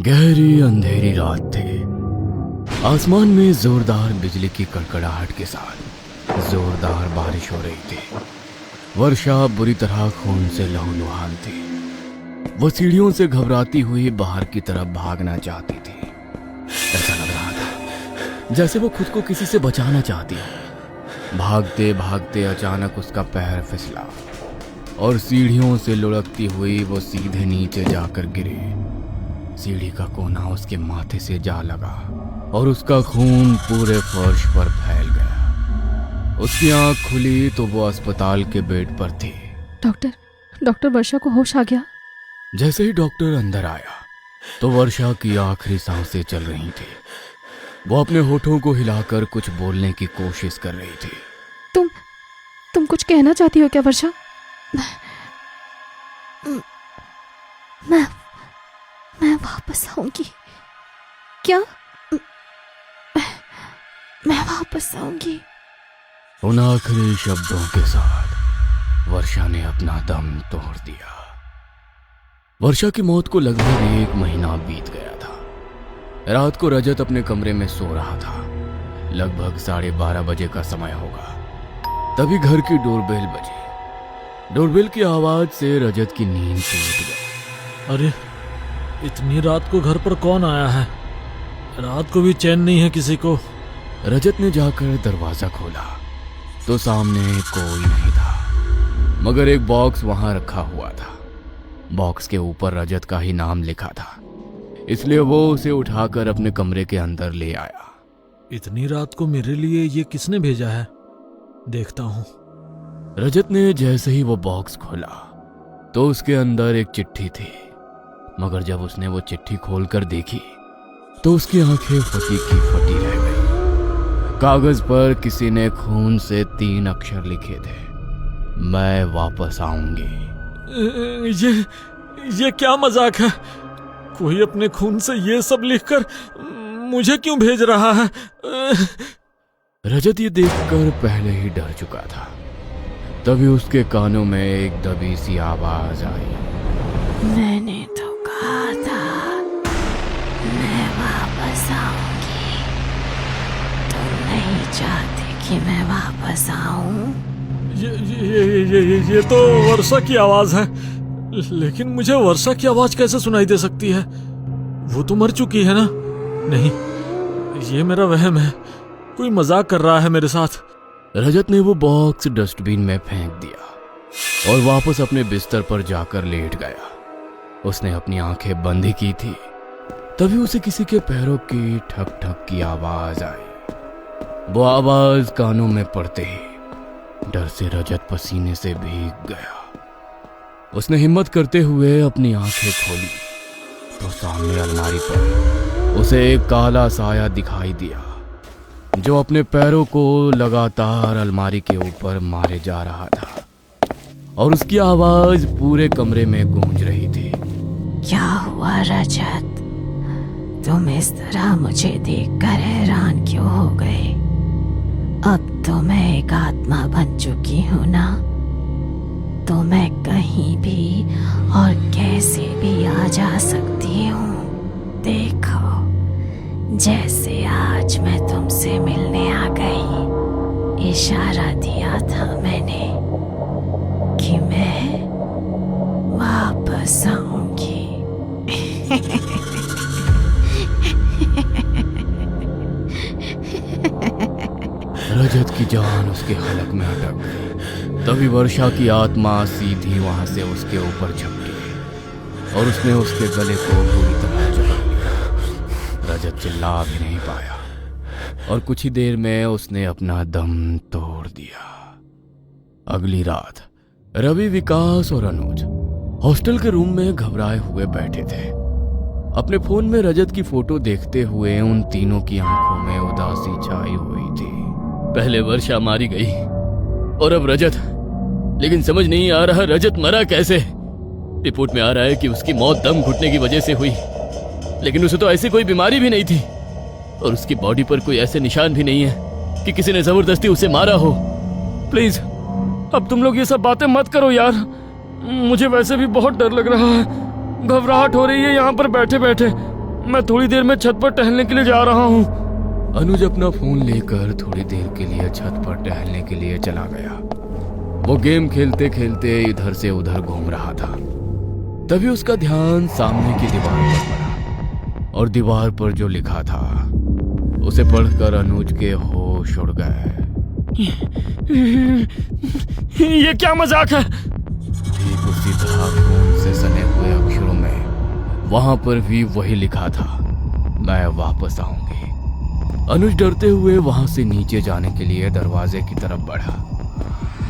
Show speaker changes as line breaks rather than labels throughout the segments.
गहरी अंधेरी रात थी। आसमान में जोरदार बिजली की कड़कड़ाहट के साथ जोरदार बारिश हो रही थी। वर्षा बुरी तरह खून से लहूलुहान थी। वो सीढ़ियों से घबराती हुई बाहर की तरफ भागना चाहती थी। ऐसा लग रहा था जैसे वो खुद को किसी से बचाना चाहती है। भागते भागते अचानक उसका पैर फिसला और सीढ़ियों से लुढ़कती हुई वो सीधे नीचे जाकर गिरी। सीढ़ी का कोना उसके माथे से जा लगा और उसका खून पूरे फर्श पर फैल गया। उसकी आंख खुली तो वो अस्पताल के बेड पर थी।
डॉक्टर वर्षा को होश आ गया।
जैसे ही डॉक्टर अंदर आया तो वर्षा की आखिरी सांसें चल रही थी। वो अपने होठों को हिलाकर कुछ बोलने की कोशिश कर रही थी।
तुम कुछ कहना चाहती हो क्या वर्षा? मैं वापस आऊंगी। क्या? मैं वापस आऊंगी।
उन आखिरी शब्दों के साथ वर्षा ने अपना दम तोड़ दिया। वर्षा की मौत को लगभग 1 महीना बीत गया था। रात को रजत अपने कमरे में सो रहा था। लगभग 12:30 बजे का समय होगा। तभी घर की डोरबेल बजी। डोरबेल की आवाज से रजत की नींद टूट गई।
अरे, इतनी रात को घर पर कौन आया है? रात को भी चैन नहीं है किसी को।
रजत ने जाकर दरवाजा खोला तो सामने कोई नहीं था, मगर एक बॉक्स वहां रखा हुआ था। बॉक्स के ऊपर रजत का ही नाम लिखा था, इसलिए वो उसे उठाकर अपने कमरे के अंदर ले आया।
इतनी रात को मेरे लिए ये किसने भेजा है? देखता हूँ।
रजत ने जैसे ही वो बॉक्स खोला तो उसके अंदर एक चिट्ठी थी, मगर जब उसने वो चिट्ठी खोलकर देखी तो उसकी आंखें फटी की फटी रह गई। कागज पर किसी ने खून से 3 अक्षर लिखे थे, मैं वापस आऊंगी।
ये क्या मजाक है? कोई अपने खून से ये सब लिखकर मुझे क्यों भेज रहा है?
रजत ये देखकर पहले ही डर चुका था। तभी उसके कानों में एक दबी सी आवाज आई।
मैंने तो कहा था मैं वापस आऊंगी। तुम नहीं चाहते कि मैं वापस आऊं?
ये तो वर्षा की आवाज है। लेकिन मुझे वर्षा की आवाज कैसे सुनाई दे सकती है? वो तो मर चुकी है ना? नहीं, ये मेरा वहम है। कोई मजाक कर रहा है मेरे साथ।
रजत ने वो बॉक्स डस्टबिन में फेंक दिया और वापस अपने बिस्तर पर जाकर लेट गया। उसने अपनी आंखें बंद ही की थी। तभी उसे किसी के पैरों की ठक ठक की आवाज आई। वो आवाज कानों में पड़ते ही डर से रजत पसीने से भीग गया। उसने हिम्मत करते हुए अपनी आंखें खोली तो सामने अलमारी पर उसे एक काला साया दिखाई दिया, जो अपने पैरों को लगातार अलमारी के ऊपर मारे जा रहा था और उसकी आवाज पूरे कमरे में गूंज रही थी।
क्या हुआ रजत? तुम इस तरह मुझे देखकर हैरान क्यों हो गए? अब तो मैं एक आत्मा बन चुकी हूं ना, तो मैं कहीं भी और कैसे भी आ जा सकती हूँ। देखो, जैसे आज मैं तुमसे मिलने आ गई। इशारा दिया था मैंने कि मैं वापस आऊंगी।
रजत की जान उसके हलक में अटक गई। तभी वर्षा की आत्मा सीधी वहां से उसके ऊपर झपकी और उसने उसके गले को पूरी तरह जकड़ लिया। रजत चिल्ला भी नहीं पाया और कुछ ही देर में उसने अपना दम तोड़ दिया। अगली रात रवि, विकास और अनुज हॉस्टल के रूम में घबराए हुए बैठे थे। अपने फोन में रजत की फोटो देखते हुए उन तीनों की आंखों में उदासी छाई हुई थी। पहले वर्षा मारी गई और अब रजत, लेकिन समझ नहीं आ रहा रजत मरा कैसे। रिपोर्ट में आ रहा है कि उसकी मौत दम घुटने की वजह से हुई, लेकिन उसे तो ऐसी कोई बीमारी भी नहीं थी और उसकी बॉडी पर कोई ऐसे निशान भी नहीं है कि किसी ने जबरदस्ती उसे मारा हो। प्लीज अब तुम लोग ये सब बातें मत करो यार, मुझे वैसे भी बहुत डर लग रहा है। घबराहट हो रही है यहाँ पर बैठे बैठे। मैं थोड़ी देर में छत पर टहलने के लिए जा रहा हूँ। अनुज अपना फोन लेकर थोड़ी देर के लिए छत पर टहलने के लिए चला गया। वो गेम खेलते खेलते इधर से उधर घूम रहा था। तभी उसका ध्यान सामने की दीवार पर पड़ा और दीवार पर जो लिखा था उसे पढ़कर अनुज के होश उड़ गए। ये क्या मजाक है? ठीक उसी तरह खून से सने हुए अक्षरों में वहां पर भी वही लिखा था, मैं वापस आऊंगी। अनुज डरते हुए वहां से नीचे जाने के लिए दरवाजे की तरफ बढ़ा,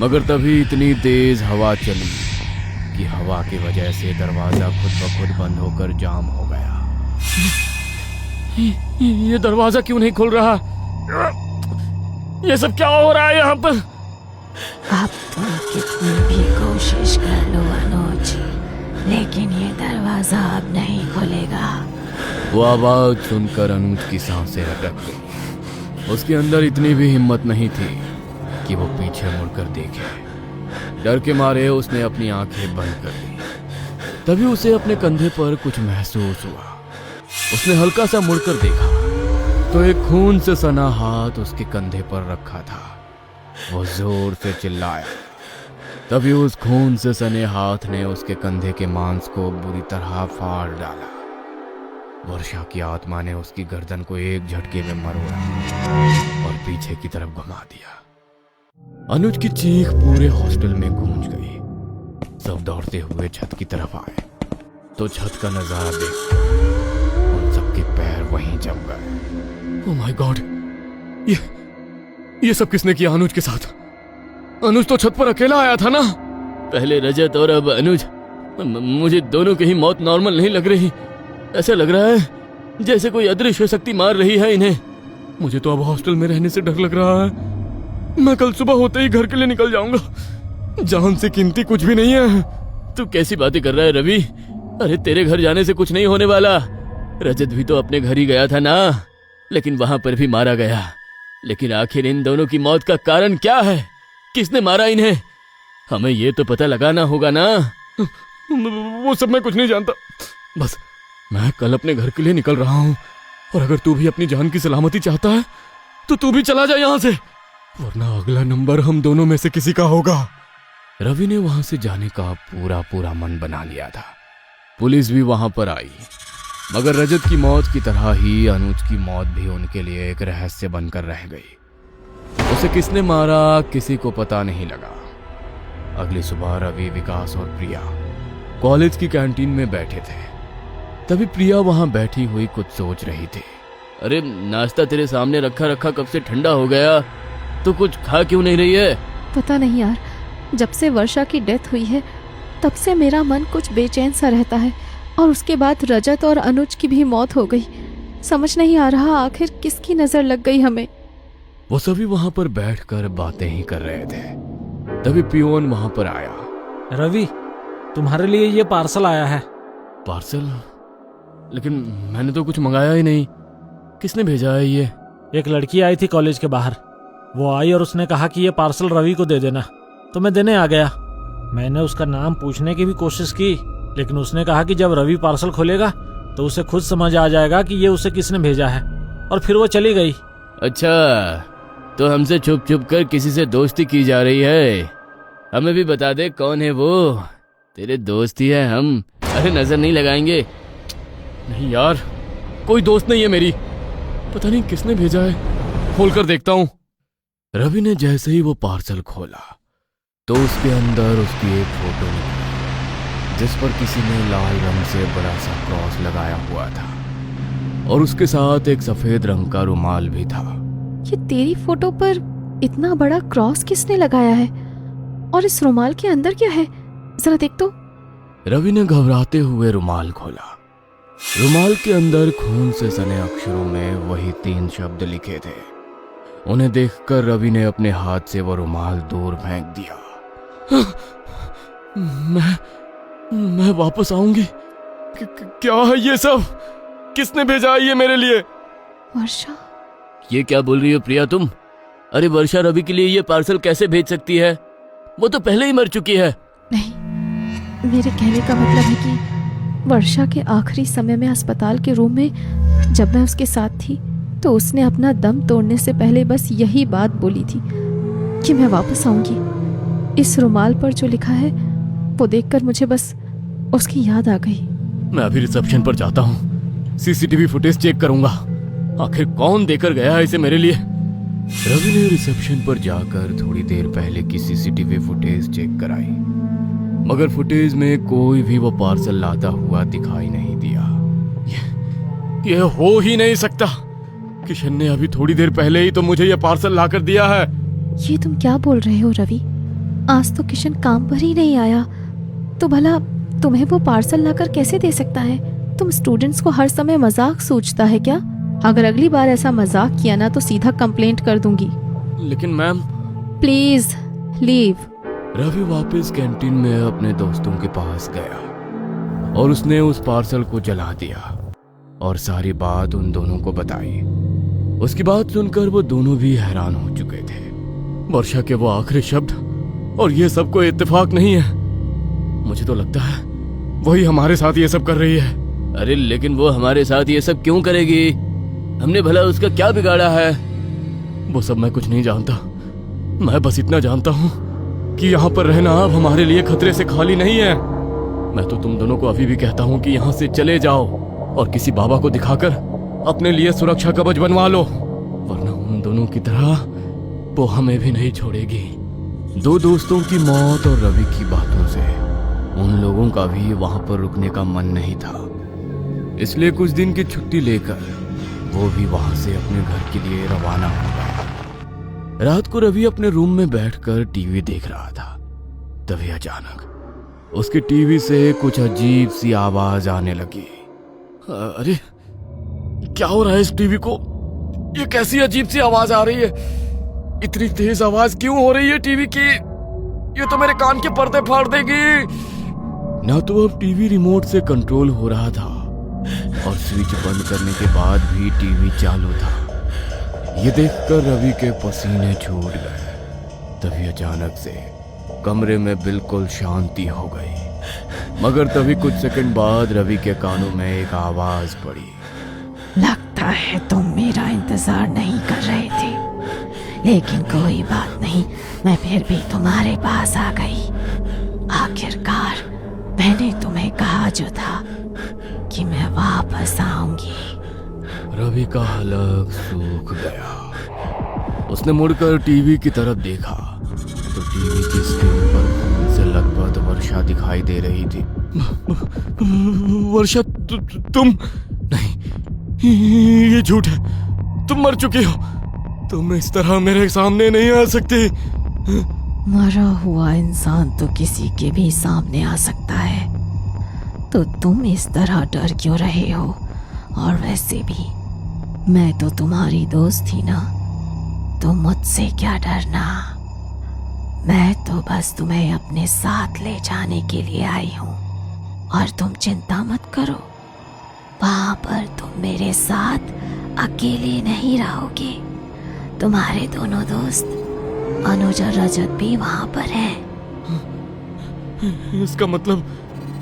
मगर तभी इतनी तेज हवा चली कि हवा की वजह से दरवाजा खुद ब खुद बंद होकर जाम हो गया। ये दरवाजा क्यों नहीं खुल रहा? ये सब क्या हो रहा है यहाँ पर?
अब तुम कितनी भी कोशिश कर लो अनुज, लेकिन ये दरवाजा अब नहीं खुलेगा।
वो आवाज सुनकर अनुज की सांसें अटक गई। उसके अंदर इतनी भी हिम्मत नहीं थी कि वो पीछे मुड़कर देखे। डर के मारे उसने अपनी आंखें बंद कर ली। तभी उसे अपने कंधे पर कुछ महसूस हुआ। उसने हल्का सा मुड़कर देखा तो एक खून से सना हाथ उसके कंधे पर रखा था। वो जोर से चिल्लाया। तभी उस खून से सने हाथ ने उसके कंधे के मांस को बुरी तरह फाड़ डाला। वर्षा की आत्मा ने उसकी गर्दन को एक झटके में मरोड़ा और पीछे की तरफ घुमा दिया। अनुज की चीख पूरे हॉस्टल में गूंज गई। सब दौड़ते हुए छत की तरफ आए तो छत का नजारा देख उन सबके पैर वहीं जम गए। ओह माय गॉड, ये सब किसने किया अनुज के साथ? अनुज तो छत पर अकेला आया था ना? पहले रजत और अब अनुज। मुझे दोनों की ही मौत नॉर्मल नहीं लग रही। ऐसा लग रहा है जैसे कोई अदृश्य शक्ति मार रही है इन्हें। मुझे तो अब हॉस्टल में रहने से डर लग रहा है। मैं कल सुबह होते ही घर के लिए निकल जाऊंगा। जान से कीमती कुछ भी नहीं है। तू कैसी बातें कर रहा है रवि? अरे तेरे घर जाने से कुछ नहीं होने वाला। रजत भी तो अपने घर ही गया था ना, लेकिन वहां पर भी मारा गया। लेकिन आखिर इन दोनों की मौत का कारण क्या है? किसने मारा इन्हें? हमें ये तो पता लगाना होगा ना। वो सब मैं कुछ नहीं जानता। बस मैं कल अपने घर के लिए निकल रहा हूँ, और अगर तू भी अपनी जान की सलामती चाहता है तो तू भी चला जा यहाँ से, वरना अगला नंबर हम दोनों में से किसी का होगा। रवि ने वहां से जाने का पूरा मन बना लिया था। पुलिस भी वहां पर आई, मगर रजत की मौत की तरह ही अनुज की मौत भी उनके लिए एक रहस्य बनकर रह गई। उसे किसने मारा किसी को पता नहीं लगा। अगली सुबह रवि, विकास और प्रिया कॉलेज की कैंटीन में बैठे थे। तभी प्रिया वहां बैठी हुई कुछ सोच रही थी। अरे नाश्ता तेरे सामने रखा कब से ठंडा हो गया, तो कुछ खा क्यों नहीं रही है?
पता नहीं यार, जब से वर्षा की डेथ हुई है तब से मेरा मन कुछ बेचैन सा रहता है, और उसके बाद रजत और अनुज की भी मौत हो गई। समझ नहीं आ रहा आखिर किसकी नजर लग गई हमें।
वो सभी वहां पर बैठकर बातें ही कर रहे थे। तभी पियोन वहां पर आया।
रवि, तुम्हारे लिए ये पार्सल आया है।
पार्सल? लेकिन मैंने तो कुछ मंगाया ही नहीं। किसने भेजा है ये?
एक लड़की आई थी कॉलेज के बाहर, वो आई और उसने कहा कि ये पार्सल रवि को दे देना, तो मैं देने आ गया। मैंने उसका नाम पूछने की भी कोशिश की, लेकिन उसने कहा कि जब रवि पार्सल खोलेगा तो उसे खुद समझ आ जाएगा कि ये उसे किसने भेजा है, और फिर वो चली गई।
अच्छा, तो हमसे छुप छुप कर किसी से दोस्ती की जा रही है। हमें भी बता दे कौन है वो। तेरे दोस्त ही है हम। अरे नजर नहीं लगाएंगे। नहीं यार, कोई दोस्त नहीं है मेरी। पता नहीं किसने भेजा है, खोल कर देखता हूँ। रवि ने जैसे ही वो पार्सल खोला तो उसके अंदर उसकी एक फोटो निकली, जिस पर किसी ने लाल रंग से बड़ा सा क्रॉस लगाया हुआ था, और उसके साथ एक सफेद रंग का रुमाल भी था।
ये तेरी फोटो पर इतना बड़ा क्रॉस किसने लगाया है, और इस रुमाल के अंदर क्या है, जरा देख तो।
रवि ने घबराते हुए रुमाल खोला। रुमाल के अंदर खून से सने अक्षरों में वही 3 शब्द लिखे थे। उन्हें देखकर रवि ने अपने हाथ से वो रुमाल दूर फेंक दिया। मैं वापस आऊंगी? क्या है ये सब? किसने भेजा है ये मेरे लिए?
वर्षा।
ये क्या बोल रही हो प्रिया तुम? अरे वर्षा रवि के लिए ये पार्सल कैसे भेज सकती है? वो तो पहले ही मर चुकी है।
नहीं, मेरे कहने का मतलब है कि वर्षा के आखिरी समय में अस्पताल के रूम में जब मैं उसके साथ थी तो उसने अपना दम तोड़ने से पहले बस यही बात बोली थी कि मैं वापस आऊंगी। इस रुमाल पर जो लिखा है वो देखकर मुझे बस उसकी याद आ गई।
मैं अभी रिसेप्शन पर जाता हूँ, सीसीटीवी फुटेज चेक करूंगा, आखिर कौन देकर गया है इसे मेरे लिए। रवि ने रिसेप्शन पर जाकर थोड़ी देर पहले की सीसीटीवी फुटेज चेक कराई, मगर फुटेज में कोई भी वो पार्सल लाता हुआ दिखाई नहीं दिया। ये हो ही नहीं सकता। किशन ने अभी थोड़ी देर पहले ही तो मुझे ये पार्सल लाकर दिया है।
ये तुम क्या बोल रहे हो रवि? आज तो किशन काम पर ही नहीं आया, तो भला तुम्हें वो पार्सल लाकर कैसे दे सकता है? तुम स्टूडेंट्स को हर समय मजाक सोचता है क्या? अगर अगली बार ऐसा मजाक किया ना तो सीधा कंप्लेंट कर दूंगी।
लेकिन मैम।
Please leave.
रवि वापस कैंटीन में अपने दोस्तों के पास गया और उसने उस पार्सल को जला दिया और सारी बात उन दोनों को बताई। उसकी बात सुनकर वो दोनों भी हैरान हो चुके थे। वर्षा के वो आखिरी शब्द, और ये सब कोई इत्तेफाक नहीं है। मुझे तो लगता है वही हमारे साथ ये सब कर रही है। अरे लेकिन वो हमारे साथ ये सब क्यों करेगी? हमने भला उसका क्या बिगाड़ा है? वो सब मैं कुछ नहीं जानता। मैं बस इतना जानता हूँ कि यहाँ पर रहना अब हमारे लिए खतरे से खाली नहीं है। मैं तो तुम दोनों को अभी भी कहता हूँ कि यहाँ से चले जाओ और किसी बाबा को दिखाकर अपने लिए सुरक्षा कवच बनवा लो, वरना उन दोनों की तरह वो हमें भी नहीं छोड़ेगी। दो दोस्तों की मौत और रवि की बातों से उन लोगों का भी वहां पर रुकने का मन नहीं था, इसलिए कुछ दिन की छुट्टी लेकर वो भी वहां से अपने घर के लिए रवाना हो गए। रात को रवि अपने रूम में बैठकर टीवी देख रहा था, तभी अचानक उसके टीवी से कुछ अजीब सी आवाज आने लगी। अरे क्या हो रहा है इस टीवी को? ये कैसी अजीब सी आवाज आ रही है? इतनी तेज आवाज क्यों हो रही है टीवी की? ये तो मेरे कान के पर्दे फाड़ देगी। ना तो अब टीवी रिमोट से कंट्रोल हो रहा था और स्विच बंद करने के बाद भी टीवी चालू था। ये देखकर रवि के पसीने छूट गए। तभी अचानक से कमरे में बिल्कुल शांति हो गई, मगर तभी कुछ सेकंड बाद रवि के कानों में एक आवाज पड़ी।
लगता है तुम मेरा इंतजार नहीं कर रहे थे, लेकिन कोई बात नहीं, मैं फिर भी तुम्हारे पास आ गई। आखिरकार मैंने तुम्हें कहा जो था कि मैं वापस आऊंगी।
रवि का हलक सूख गया। उसने मुड़कर टीवी की तरफ देखा तो टीवी की स्क्रीन पर खून से लथपथ वर्षा दिखाई दे रही थी। वर्षा तुम नहीं, ये झूठ है। तुम मर चुकी हो। तुम इस तरह मेरे सामने नहीं आ सकती।
मरा हुआ इंसान तो किसी के भी सामने आ सकता है, तो तुम इस तरह डर क्यों रहे हो? और वैसे भी मैं तो तुम्हारी दोस्त थी ना, तो मुझसे क्या डरना? मैं तो बस तुम्हें अपने साथ ले जाने के लिए आई हूँ, और तुम चिंता मत करो, वहां पर तुम मेरे साथ अकेले नहीं रहोगे। तुम्हारे दोनों दोस्त अनुज और रजत भी वहां पर हैं।
इसका मतलब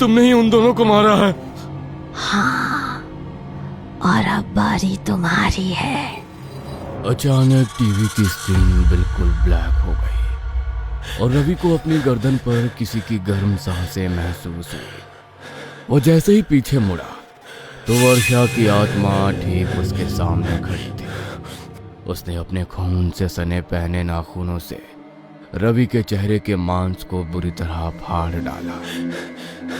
तुमने ही उन दोनों को मारा है?
हाँ, और अब बारी तुम्हारी है।
अचानक टीवी की स्क्रीन बिल्कुल ब्लैक हो गई और रवि को अपनी गर्दन पर किसी की गर्म सांसें महसूस हुई। वो जैसे ही पीछे मुड़ा तो वर्षा की आत्मा ठीक उसके सामने खड़ी थी। उसने अपने खून से सने पहने नाखूनों से रवि के चेहरे के मांस को बुरी तरह फाड़ डाला।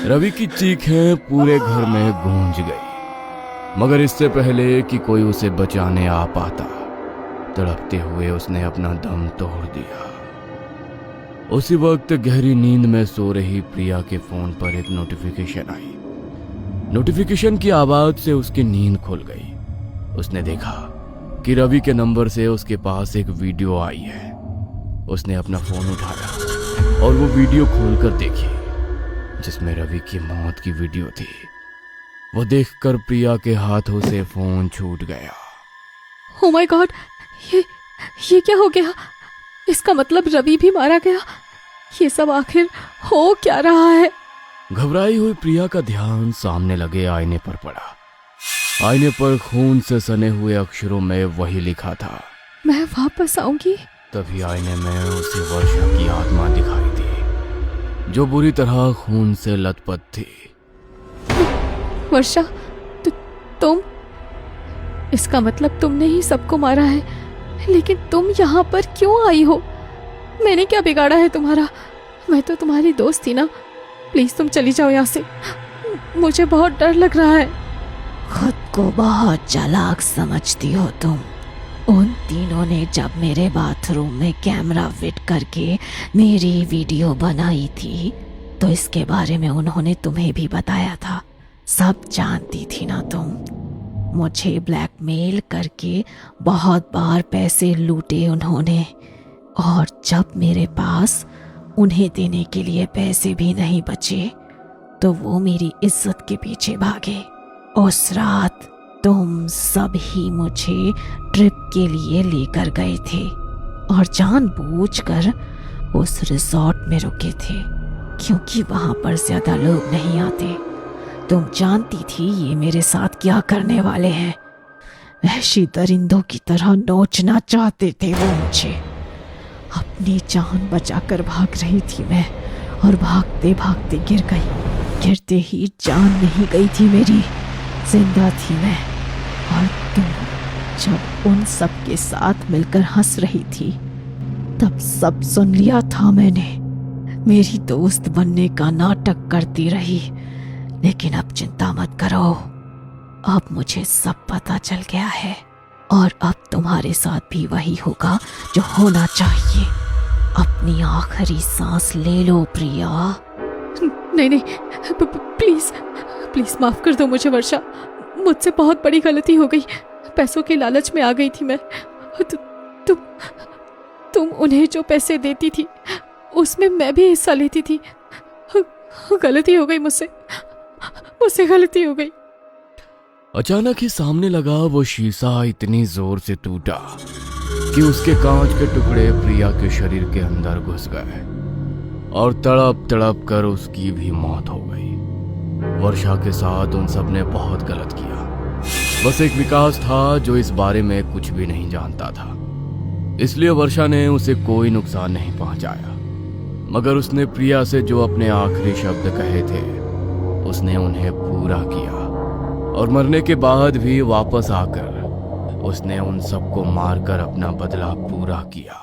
रवि की चीखें पूरे घर में गूंज गई, मगर इससे पहले कि कोई उसे बचाने आ पाता, तड़पते हुए उसने अपना दम तोड़ दिया। उसी वक्त गहरी नींद में सो रही प्रिया के फोन पर एक नोटिफिकेशन आई। नोटिफिकेशन की आवाज से उसकी नींद खुल गई। उसने देखा कि रवि के नंबर से उसके पास एक वीडियो आई है। उसने अपना फोन उठाया और वो वीडियो खोलकर देखी, जिसमें रवि की मौत की वीडियो थी। वो देखकर प्रिया के हाथों से फोन छूट गया।
ओ माय गॉड, ये क्या हो गया? इसका मतलब रवि भी मारा गया। ये सब आखिर हो क्या रहा है?
घबराई हुई प्रिया का ध्यान सामने लगे आईने पर पड़ा। आईने पर खून से सने हुए अक्षरों में वही लिखा था।
मैं वापस आऊंगी।
तभी आईने में उसे वर्षा की आत्मा दिखाई दी, जो बुरी तरह खून से लथपथ थी।
वर्षा, तुम? इसका मतलब तुमने ही सबको मारा है, लेकिन तुम यहाँ पर क्यों आई हो? मैंने क्या बिगाड़ा है तुम्हारा? मैं तो तुम्हारी दोस्त थी ना। प्लीज तुम चली जाओ यहाँ से, मुझे बहुत डर लग रहा है।
खुद को बहुत चालाक समझती हो तुम। उन तीनों ने जब मेरे बाथरूम में कैमरा फिट करके मेरी वीडियो बनाई थी तो इसके बारे में उन्होंने तुम्हें भी बताया था। सब जानती थी ना तुम। मुझे ब्लैकमेल करके बहुत बार पैसे लूटे उन्होंने, और जब मेरे पास उन्हें देने के लिए पैसे भी नहीं बचे तो वो मेरी इज्जत के पीछे भागे। उस रात तुम सब ही मुझे ट्रिप के लिए लेकर गए थे और जानबूझकर उस रिजॉर्ट में रुके थे, क्योंकि वहां पर ज्यादा लोग नहीं आते। तुम जानती थी ये मेरे साथ क्या करने वाले हैं। वहशी दरिंदों की तरह नोचना चाहते थे वो मुझे। अपनी जान बचाकर भाग रही थी मैं, और भागते भागते गिर गई। गिरते ही जान नहीं गई थी मेरी, जिंदा थी मैं। और तुम जब उन सब के साथ मिलकर हंस रही थी तब सब सुन लिया था मैंने। मेरी दोस्त बनने का नाटक करती रही, लेकिन अब चिंता मत करो, अब मुझे सब पता चल गया है, और अब तुम्हारे साथ भी वही होगा जो होना चाहिए। अपनी आखिरी सांस ले लो प्रिया।
नहीं, प्लीज प्लीज माफ कर दो मुझे वर्षा। मुझसे बहुत बड़ी गलती हो गई। पैसों के लालच में आ गई थी मैं। तुम उन्हें जो पैसे देती थी उसमें मैं भी हिस्सा लेती थी। गलती हो गई मुझसे गलती हो गई।
अचानक ही सामने लगा वो शीशा इतनी जोर से टूटा कि उसके कांच के टुकड़े प्रिया के शरीर के अंदर घुस गए और तड़प तड़प कर उसकी भी मौत हो गई। वर्षा के साथ उन सब ने बहुत गलत किया। बस एक विकास था जो इस बारे में कुछ भी नहीं जानता था, इसलिए वर्षा ने उसे कोई नुकसान नहीं पहुंचाया। मगर उसने प्रिया से जो अपने आखिरी शब्द कहे थे उसने उन्हें पूरा किया, और मरने के बाद भी वापस आकर उसने उन सबको मारकर अपना बदला पूरा किया।